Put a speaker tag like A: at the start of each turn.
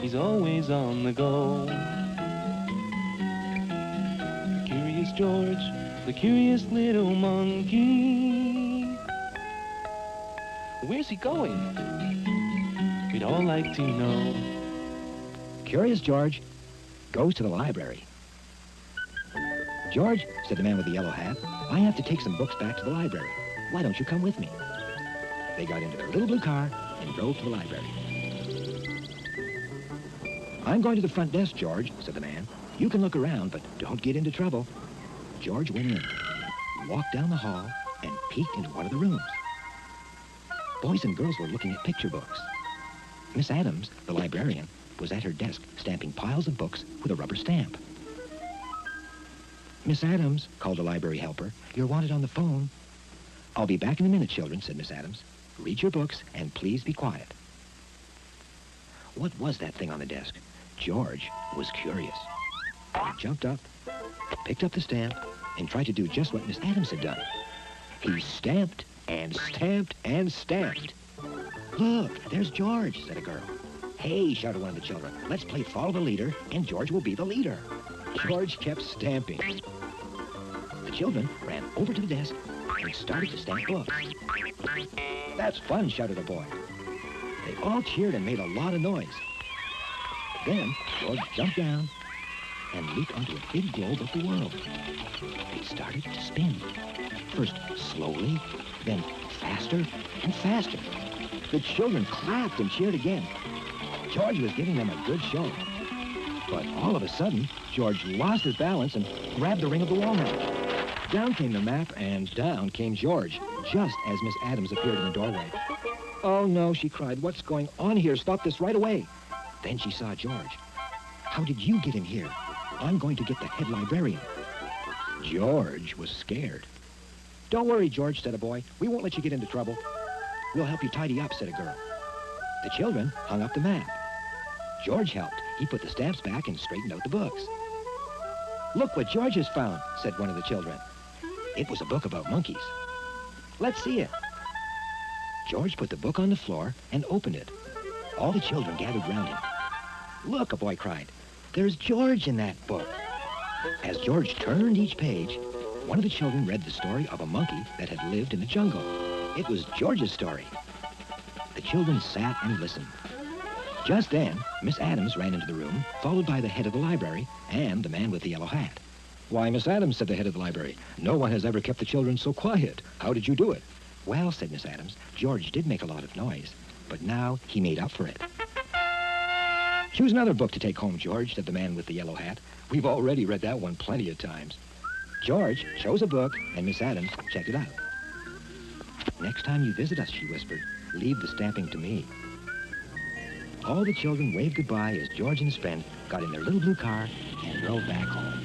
A: he's always on the go. The curious George, the curious little monkey. Where's he going? We'd all like to know.
B: Curious George goes to the library. George, said the man with the yellow hat, I have to take some books back to the library. Why don't you come with me? They got into their little blue car and drove to the library. I'm going to the front desk, George, said the man. You can look around, but don't get into trouble. George went in, walked down the hall, and peeked into one of the rooms. Boys and girls were looking at picture books. Miss Adams, the librarian, was at her desk stamping piles of books with a rubber stamp. Miss Adams, called the library helper, you're wanted on the phone. I'll be back in a minute, children, said Miss Adams. Read your books and please be quiet. What was that thing on the desk? George was curious. He jumped up, picked up the stamp, and tried to do just what Miss Adams had done. He stamped and stamped and stamped. Look, there's George, said a girl. Hey, shouted one of the children, let's play follow the leader, and George will be the leader. George kept stamping. The children ran over to the desk and started to stamp books. That's fun, shouted a boy. They all cheered and made a lot of noise. Then George jumped down and leaped onto a big globe of the world. It started to spin. First slowly, then faster and faster. The children clapped and cheered again. George was giving them a good show. But all of a sudden, George lost his balance and grabbed the ring of the wall map. Down came the map, and down came George, just as Miss Adams appeared in the doorway. Oh, no, she cried. What's going on here? Stop this right away. Then she saw George. How did you get in here? I'm going to get the head librarian. George was scared. Don't worry, George, said a boy. We won't let you get into trouble. We'll help you tidy up, said a girl. The children hung up the map. George helped. He put the stamps back and straightened out the books. Look what George has found, said one of the children. It was a book about monkeys. Let's see it. George put the book on the floor and opened it. All the children gathered round him. Look, a boy cried. There's George in that book. As George turned each page, one of the children read the story of a monkey that had lived in the jungle. It was George's story. The children sat and listened. Just then, Miss Adams ran into the room, followed by the head of the library and the man with the yellow hat. Why, Miss Adams, said the head of the library, no one has ever kept the children so quiet. How did you do it? Well, said Miss Adams, George did make a lot of noise, but now he made up for it. Choose another book to take home, George, said the man with the yellow hat. We've already read that one plenty of times. George chose a book, and Miss Adams checked it out. Next time you visit us, she whispered, leave the stamping to me. All the children waved goodbye as George and his friend got in their little blue car and drove back home.